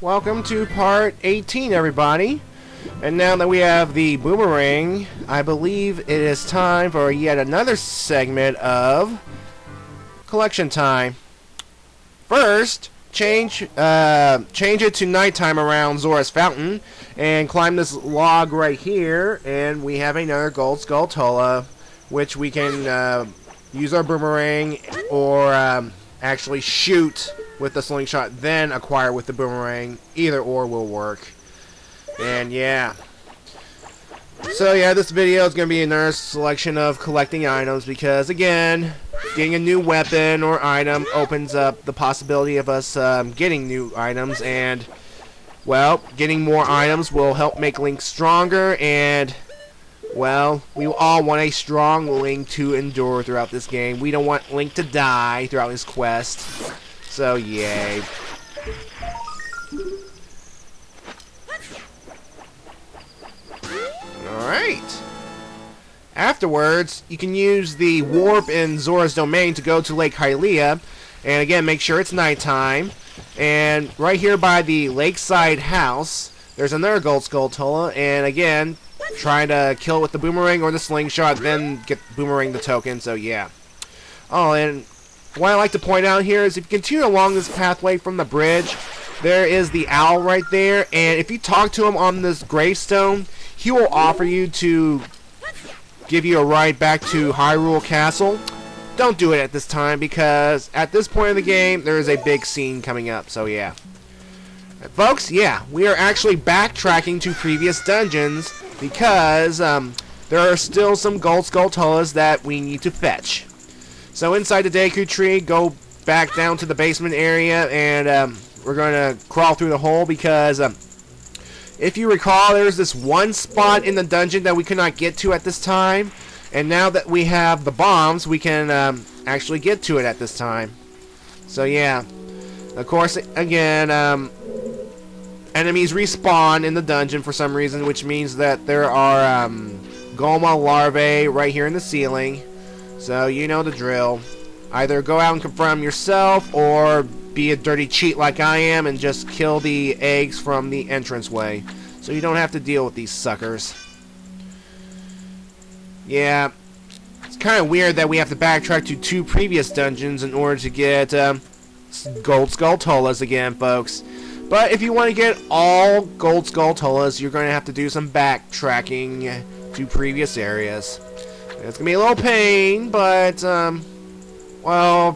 Welcome to part 18, everybody. And now that we have the Boomerang, I believe it is time for yet another segment of collection time. First, change it to nighttime around Zora's Fountain and climb this log right here, and we have another Gold Skulltula, which we can use our Boomerang or actually shoot with the slingshot, then acquire with the Boomerang. Either or will work. And yeah. So yeah, this video is going to be another selection of collecting items because, again, getting a new weapon or item opens up the possibility of us getting new items, and, well, getting more items will help make Link stronger, and, well, we all want a strong Link to endure throughout this game. We don't want Link to die throughout his quest. So, yay. Alright. Afterwards, you can use the warp in Zora's domain to go to Lake Hylia. And again, make sure it's nighttime. And right here by the lakeside house, there's another Gold Skulltula. And again, try to kill it with the Boomerang or the slingshot, then get Boomerang the token. So, yeah. Oh, and what I like to point out here is if you continue along this pathway from the bridge, there is the owl right there, and if you talk to him on this gravestone, he will offer you to give you a ride back to Hyrule Castle. Don't do it at this time, because at this point in the game, there is a big scene coming up, so yeah. Folks, yeah, we are actually backtracking to previous dungeons, because there are still some Gold Skulltulas that we need to fetch. So inside the Deku Tree, go back down to the basement area, and we're going to crawl through the hole because if you recall, there's this one spot in the dungeon that we could not get to at this time, and now that we have the bombs, we can actually get to it at this time. So yeah, of course, again, enemies respawn in the dungeon for some reason, which means that there are Goma larvae right here in the ceiling. So you know the drill. Either go out and confront them yourself, or be a dirty cheat like I am and just kill the eggs from the entranceway, so you don't have to deal with these suckers. Yeah, it's kind of weird that we have to backtrack to 2 previous dungeons in order to get Gold Skulltulas again, folks. But if you want to get all Gold Skulltulas, you're going to have to do some backtracking to previous areas. It's going to be a little pain, but, well,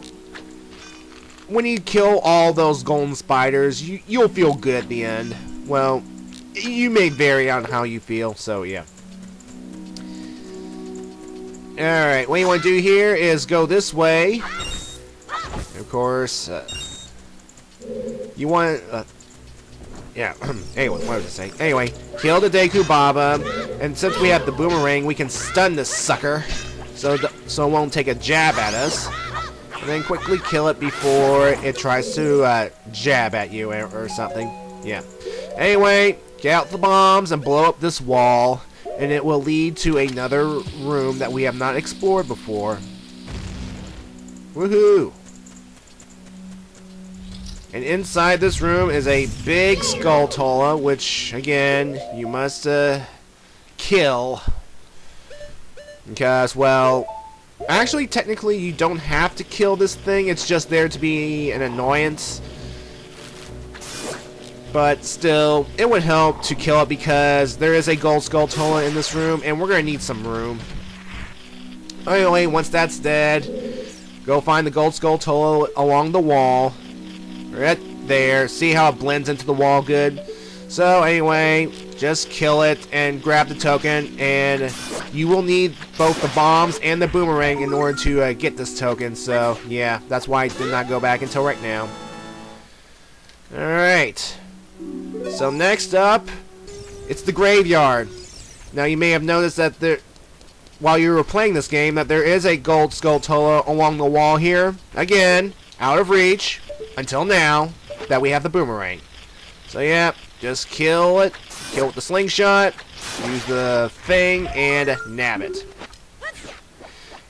when you kill all those golden spiders, you'll feel good at the end. Well, you may vary on how you feel, so yeah. Alright, what you want to do here is go this way. Of course, you want, yeah, anyway, what was I saying? Anyway, kill the Deku Baba, and since we have the Boomerang, we can stun this sucker, so it won't take a jab at us. And then quickly kill it before it tries to jab at you or something. Yeah. Anyway, get out the bombs and blow up this wall, and it will lead to another room that we have not explored before. Woohoo! And inside this room is a big Skulltula, which, again, you must kill. Because, well, actually, technically, you don't have to kill this thing. It's just there to be an annoyance. But still, it would help to kill it because there is a Gold Skulltula in this room, and we're going to need some room. Anyway, once that's dead, go find the Gold Skulltula along the wall. Right there. See how it blends into the wall good? So anyway, just kill it and grab the token, and you will need both the bombs and the Boomerang in order to get this token. So yeah, that's why I did not go back until right now. Alright. So next up, it's the graveyard. Now you may have noticed that while you were playing this game, that there is a Gold Skulltula along the wall here. Again, out of reach. Until now, that we have the Boomerang. So yeah, just kill it. Kill with the slingshot. Use the thing and nab it.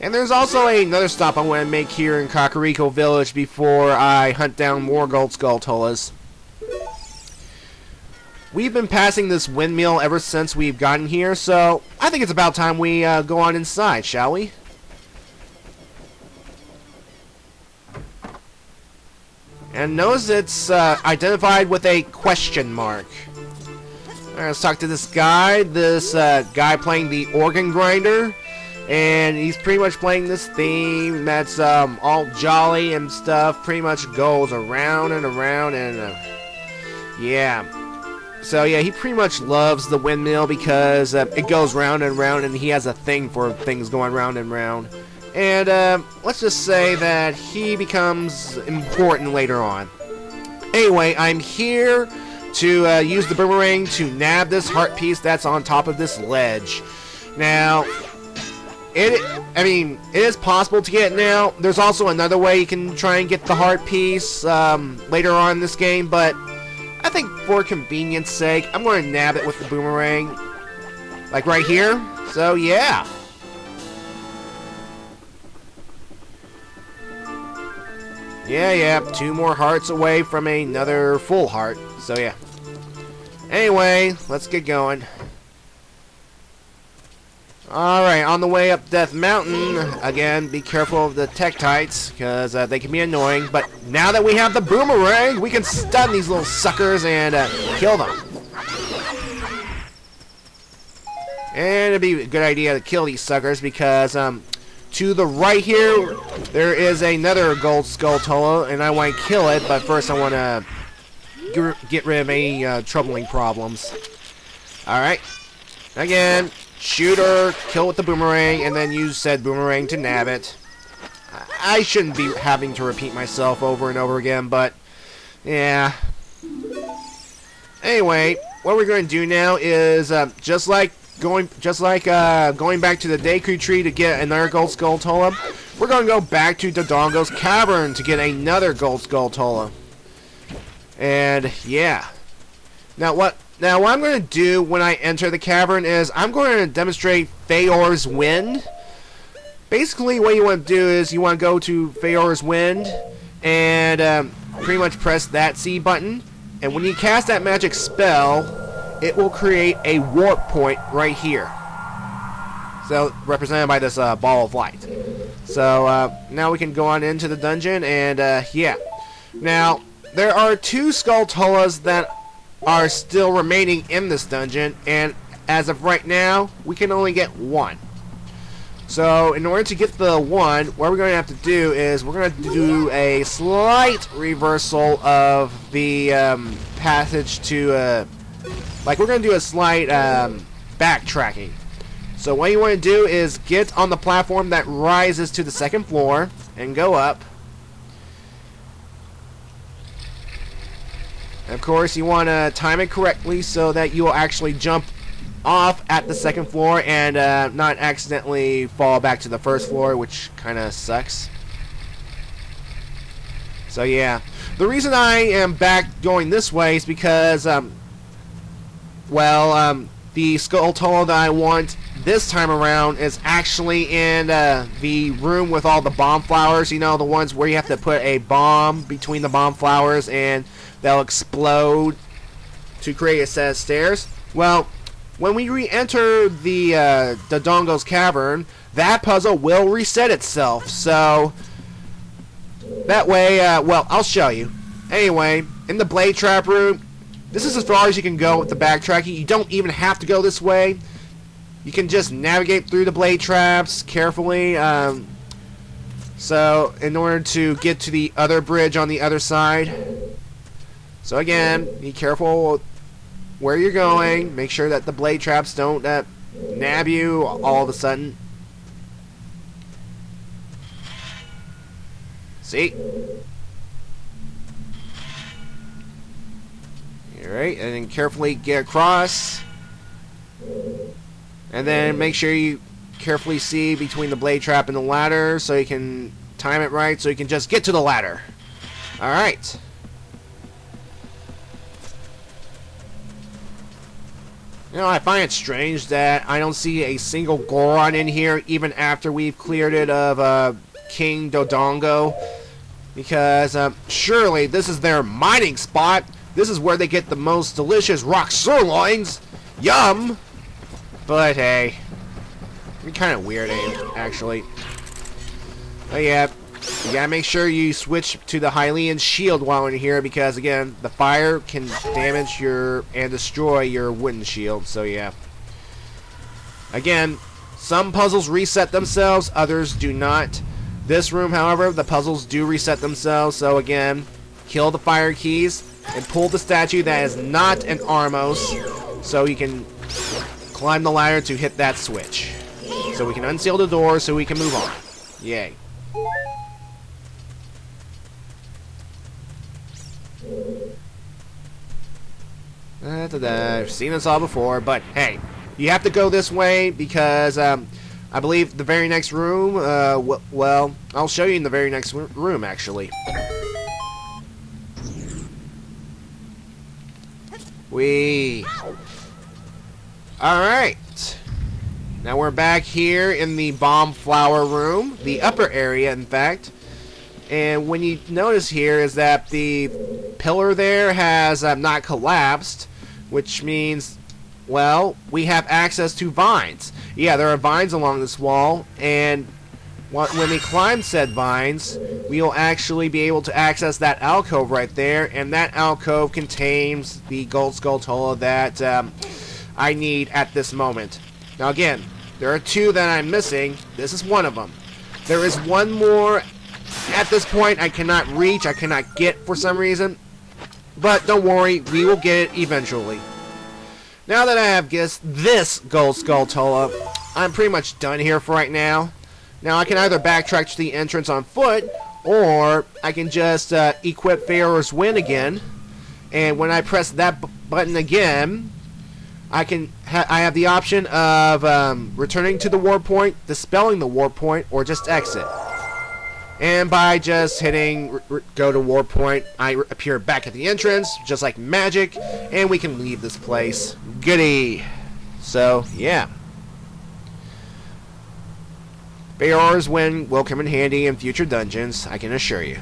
And there's also another stop I want to make here in Kakariko Village before I hunt down more Gold Skulltulas. we've been passing this windmill ever since we've gotten here, so I think it's about time we go on inside, shall we? And notice it's identified with a question mark. Alright, let's talk to this guy playing the organ grinder. And he's pretty much playing this theme that's all jolly and stuff. Pretty much goes around and around and yeah. So yeah, he pretty much loves the windmill because it goes round and round, and he has a thing for things going round and round. And let's just say that he becomes important later on. Anyway, I'm here to use the boomerang to nab this heart piece that's on top of this ledge. Now, it is possible to get it now. There's also another way you can try and get the heart piece later on in this game, but I think for convenience sake, I'm going to nab it with the boomerang. Like right here. So, yeah. Yeah, 2 more hearts away from another full heart. So, yeah. Anyway, let's get going. Alright, on the way up Death Mountain, again, be careful of the Tektites, because they can be annoying. But now that we have the boomerang, we can stun these little suckers and kill them. And it'd be a good idea to kill these suckers, because to the right here, there is another Gold Skulltula, and I want to kill it, but first I want to get rid of any troubling problems. Alright, again. Shoot her, kill with the boomerang, and then use said boomerang to nab it. I shouldn't be having to repeat myself over and over again, but yeah. Anyway, what we're going to do now is just like going back to the Deku Tree to get another Gold Skulltula, we're going to go back to Dodongo's Cavern to get another Gold Skulltula. And yeah. Now what I'm going to do when I enter the cavern is I'm going to demonstrate Feyor's Wind. Basically, what you want to do is you want to go to Feyor's Wind and pretty much press that C button. And when you cast that magic spell, it will create a warp point right here. So, represented by this ball of light. So, now we can go on into the dungeon and, yeah. Now, there are 2 Skulltulas that are still remaining in this dungeon, and as of right now, we can only get 1. So, in order to get the 1, what we're going to have to do is we're going to do a slight reversal of the passage to, like we're going to do a slight backtracking. So, what you want to do is get on the platform that rises to the 2nd floor and go up. Of course, you want to time it correctly so that you will actually jump off at the 2nd floor and not accidentally fall back to the 1st floor, which kind of sucks. So yeah, the reason I am back going this way is because, the Skulltula that I want this time around is actually in the room with all the bomb flowers. You know, the ones where you have to put a bomb between the bomb flowers and they'll explode to create a set of stairs. Well, when we re-enter the Dodongo's Cavern, that puzzle will reset itself. So that way, well, I'll show you. Anyway, in the Blade Trap room, this is as far as you can go with the backtracking. You don't even have to go this way. You can just navigate through the Blade Traps carefully. So, in order to get to the other bridge on the other side. So again, be careful where you're going. Make sure that the blade traps don't nab you all of a sudden. See? Alright, and then carefully get across. And then make sure you carefully see between the blade trap and the ladder so you can time it right so you can just get to the ladder. Alright. You know, I find it strange that I don't see a single Goron in here even after we've cleared it of King Dodongo. Because surely this is their mining spot. This is where they get the most delicious rock sirloins. Yum! But hey, you're kind of weird, actually. But yeah, you gotta make sure you switch to the Hylian shield while in here, because again, the fire can damage and destroy your wooden shield. So yeah. Again, some puzzles reset themselves, others do not. This room, however, the puzzles do reset themselves. So again, kill the fire keys and pull the statue that is not an Armos, so you can climb the ladder to hit that switch. So we can unseal the door so we can move on. Yay. I've seen this all before, but hey, you have to go this way because I believe the very next room, well, I'll show you in the very next room, actually. Alright. Now we're back here in the bomb flower room, the upper area, in fact. And when you notice here is that the pillar there has not collapsed, which means, well, we have access to vines. Yeah, there are vines along this wall, and when we climb said vines, we will actually be able to access that alcove right there, and that alcove contains the Gold Skulltula that I need at this moment. Now again, there are two that I'm missing. This is one of them. There is one more at this point I cannot reach, I cannot get for some reason. But don't worry, we will get it eventually. Now that I have guessed this Gold Skulltula, I'm pretty much done here for right now. Now I can either backtrack to the entrance on foot, or I can just equip Pharaoh's Wind again. And when I press that button again, I have the option of returning to the warp point, dispelling the warp point, or just exit. And by just hitting go to warp point, I appear back at the entrance, just like magic, and we can leave this place. Goody! So, yeah. Pharaoh's Wind will come in handy in future dungeons, I can assure you.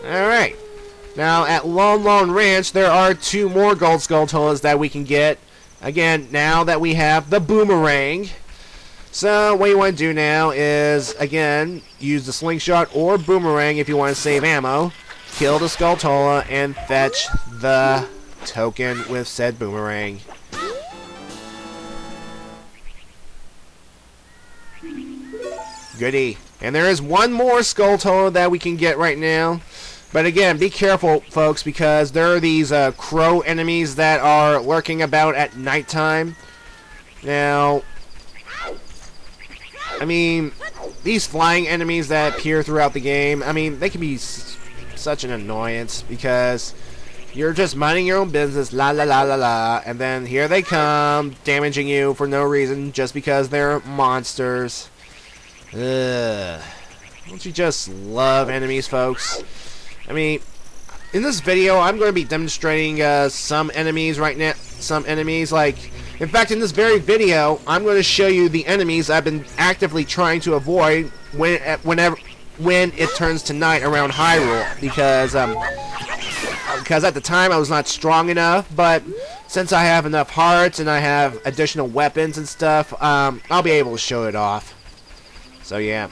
Alright. Now, at Lone Lone Ranch, there are two more Gold Skulltulas that we can get. Again, now that we have the Boomerang. So, what you want to do now is, again, use the Slingshot or Boomerang if you want to save ammo. Kill the Skulltula and fetch the token with said Boomerang. Goody. And there is one more Skulltula that we can get right now. But again, be careful, folks, because there are these crow enemies that are lurking about at nighttime. Now, I mean, these flying enemies that appear throughout the game, I mean, they can be such an annoyance because you're just minding your own business, la la la la la, and then here they come, damaging you for no reason, just because they're monsters. Ugh. Don't you just love enemies, folks? I mean, in this video, I'm going to be demonstrating some enemies right now. Some enemies, like, in fact, in this very video, I'm going to show you the enemies I've been actively trying to avoid when it turns to night around Hyrule, because at the time I was not strong enough. But since I have enough hearts and I have additional weapons and stuff, I'll be able to show it off. So yeah,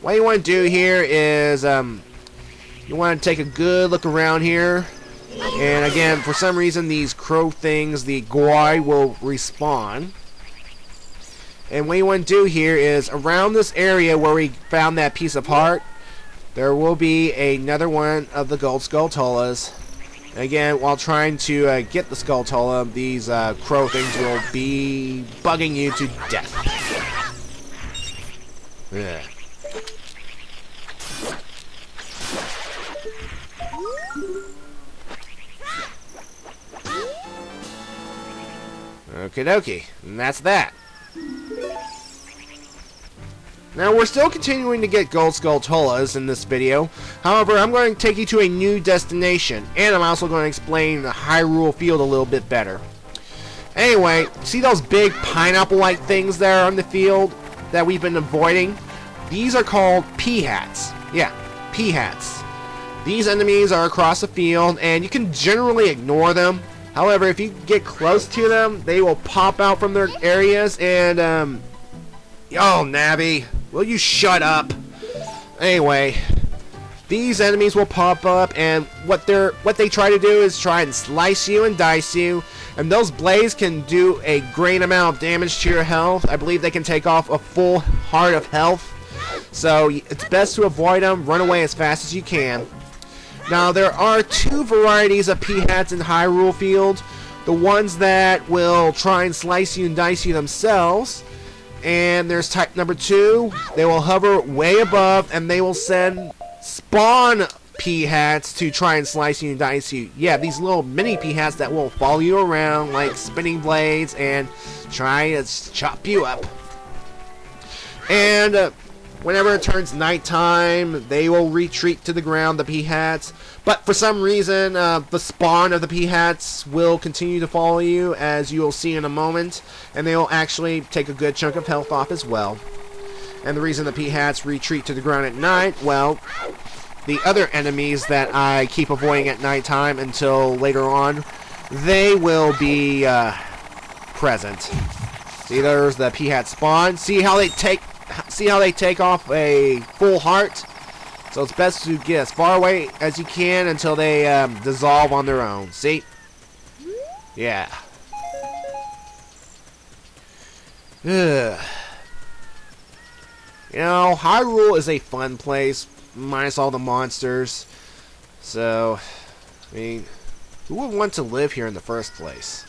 what you want to do here is you want to take a good look around here, and again, for some reason these crow things, the Goi, will respawn. And what you want to do here is, around this area where we found that piece of heart, there will be another one of the Gold Skulltulas. And again, while trying to get the Skulltula, these crow things will be bugging you to death. Ugh. Okie dokie, and that's that. Now, we're still continuing to get Gold Skulltulas in this video. However, I'm going to take you to a new destination, and I'm also going to explain the Hyrule field a little bit better. Anyway, see those big pineapple-like things there on the field that we've been avoiding? These are called P-hats. Yeah, P-hats. These enemies are across the field, and you can generally ignore them. However, if you get close to them, they will pop out from their areas, and, oh, Navi, will you shut up? Anyway, these enemies will pop up, and what they try to do is try and slice you and dice you, and those blades can do a great amount of damage to your health. I believe they can take off a full heart of health, so it's best to avoid them. Run away as fast as you can. Now, there are two varieties of P-hats in Hyrule Field. The ones that will try and slice you and dice you themselves. And there's type number 2. They will hover way above, and they will send spawn P-hats to try and slice you and dice you. Yeah, these little mini P-hats that will follow you around like spinning blades and try to chop you up. And whenever it turns nighttime, they will retreat to the ground, the P-hats. But for some reason, the spawn of the P-hats will continue to follow you, as you will see in a moment. And they will actually take a good chunk of health off as well. And the reason the P-hats retreat to the ground at night, well, the other enemies that I keep avoiding at nighttime until later on, they will be present. See, there's the P-hat spawn. See how they take off a full heart? So it's best to get as far away as you can until they dissolve on their own. See? Yeah. Ugh. You know, Hyrule is a fun place, minus all the monsters. So, I mean, who would want to live here in the first place?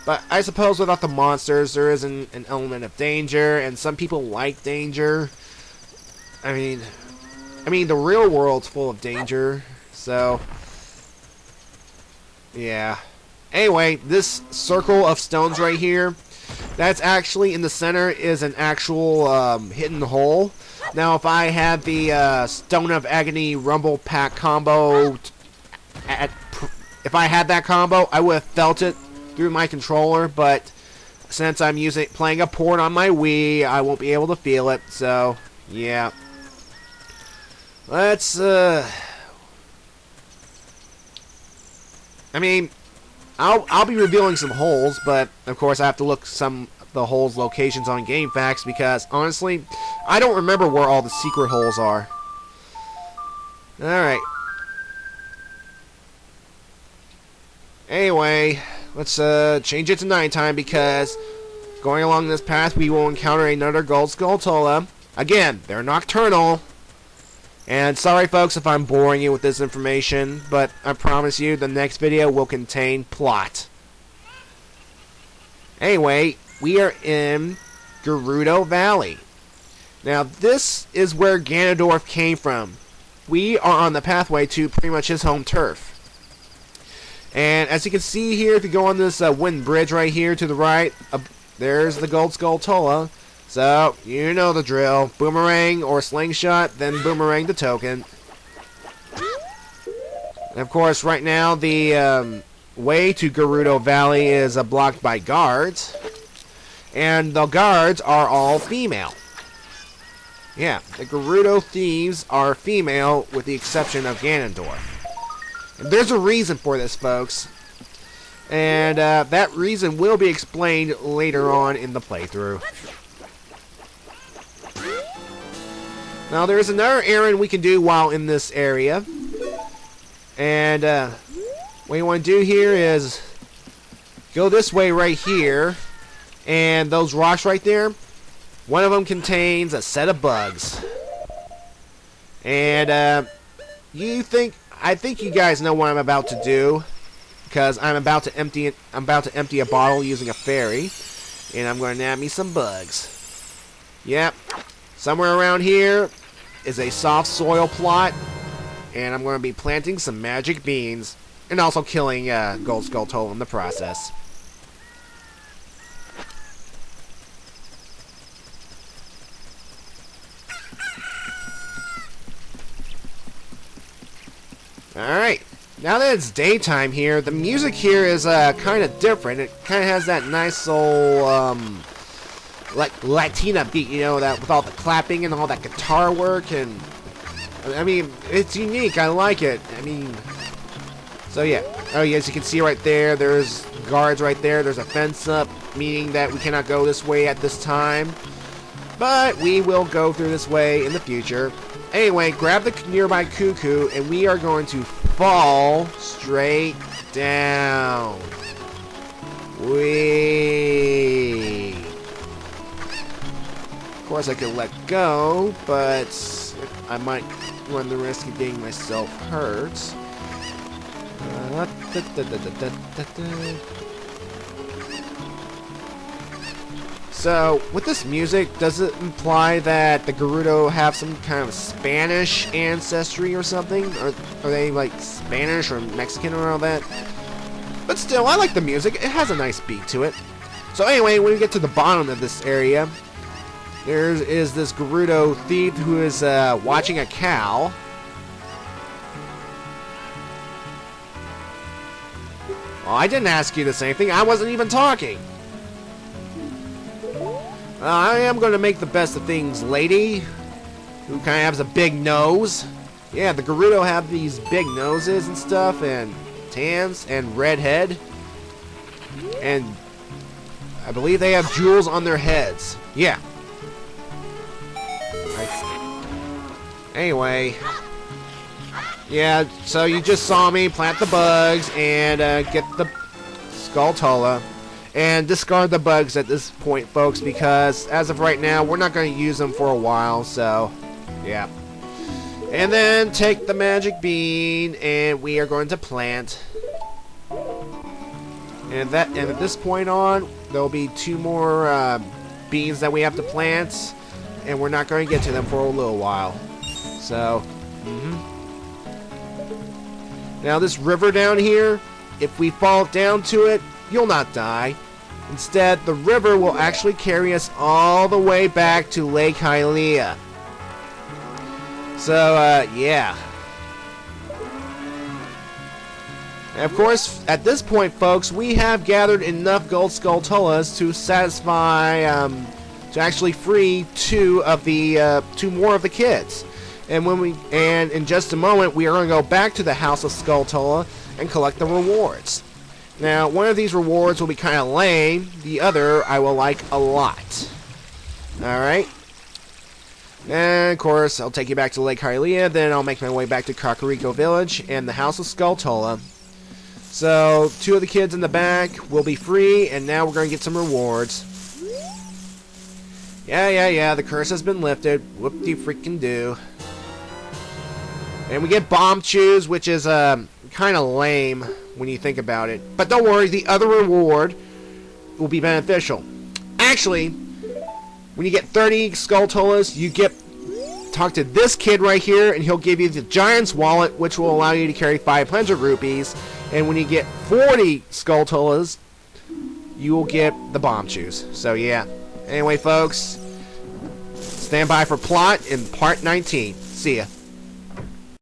But I suppose without the monsters, there is an element of danger, and some people like danger. I mean, the real world's full of danger, so yeah. Anyway, this circle of stones right here, that's actually in the center is an actual hidden hole. Now, if I had the Stone of Agony Rumble Pack combo, if I had that combo, I would have felt it through my controller, but since I'm playing a port on my Wii, I won't be able to feel it, so yeah. Let's I mean, I'll be revealing some holes, but of course I have to look the holes locations on GameFAQs, because honestly, I don't remember where all the secret holes are. Alright. Anyway, let's change it to nighttime, because going along this path we will encounter another Gold Skulltula. Again, they're nocturnal. And sorry folks if I'm boring you with this information, but I promise you the next video will contain plot. Anyway, we are in Gerudo Valley. Now this is where Ganondorf came from. We are on the pathway to pretty much his home turf. And as you can see here, if you go on this wooden bridge right here to the right, there's the Gold Skulltula. So, you know the drill. Boomerang or slingshot, then boomerang the token. And of course, right now, the way to Gerudo Valley is blocked by guards. And the guards are all female. Yeah, the Gerudo thieves are female, with the exception of Ganondorf. And there's a reason for this, folks. And that reason will be explained later on in the playthrough. Now, there is another errand we can do while in this area. And what you want to do here is go this way right here. And those rocks right there, one of them contains a set of bugs. And I think you guys know what I'm about to do, because I'm about to empty a bottle using a fairy, and I'm going to nab me some bugs. Yep. Somewhere around here is a soft soil plot, and I'm going to be planting some magic beans, and also killing Gold Skulltula in the process. Alright, now that it's daytime here, the music here is kind of different. It kind of has that nice old, Latina beat, you know, that with all the clapping and all that guitar work, and I mean, it's unique. I like it. I mean, so yeah. Oh, yeah, as you can see right there, there's guards right there. There's a fence up, meaning that we cannot go this way at this time. But we will go through this way in the future. Anyway, grab the nearby cuckoo, and we are going to fall straight down. Whee! Of course, I could let go, but I might run the risk of getting myself hurt. So, with this music, does it imply that the Gerudo have some kind of Spanish ancestry or something? Or are they like Spanish or Mexican or all that? But still, I like the music. It has a nice beat to it. So anyway, when we get to the bottom of this area, there is this Gerudo thief who is watching a cow. Well, I didn't ask you to say anything. I wasn't even talking. I am going to make the best of things, lady, who kind of has a big nose. Yeah, the Gerudo have these big noses and stuff, and tans, and red head. And I believe they have jewels on their heads. Yeah. Anyway. Yeah, so you just saw me plant the bugs and get the Skulltula. And discard the bugs at this point, folks, because as of right now, we're not going to use them for a while, so yeah. And then take the magic bean, and we are going to plant. And at this point on, there'll be 2 more beans that we have to plant, and we're not going to get to them for a little while. So, Now this river down here, if we fall down to it, you'll not die. Instead, the river will actually carry us all the way back to Lake Hyrule. So, yeah. And of course, at this point, folks, we have gathered enough Gold Skulltulas to satisfy, to actually free 2 more of the kids. And in just a moment, we are going to go back to the House of Skulltula and collect the rewards. Now, one of these rewards will be kind of lame. The other, I will like a lot. Alright. And, of course, I'll take you back to Lake Hyrule. Then I'll make my way back to Kakariko Village and the House of Skulltula. So, 2 of the kids in the back will be free. And now we're going to get some rewards. Yeah. The curse has been lifted. Whoop-de-freaking-do. And we get bomb chews, which is kind of lame when you think about it. But don't worry, the other reward will be beneficial. Actually, when you get 30 Skulltulas, you talk to this kid right here, and he'll give you the Giant's Wallet, which will allow you to carry 500 rupees. And when you get 40 Skulltulas, you will get the bomb chews. So yeah. Anyway, folks, stand by for plot in part 19. See ya.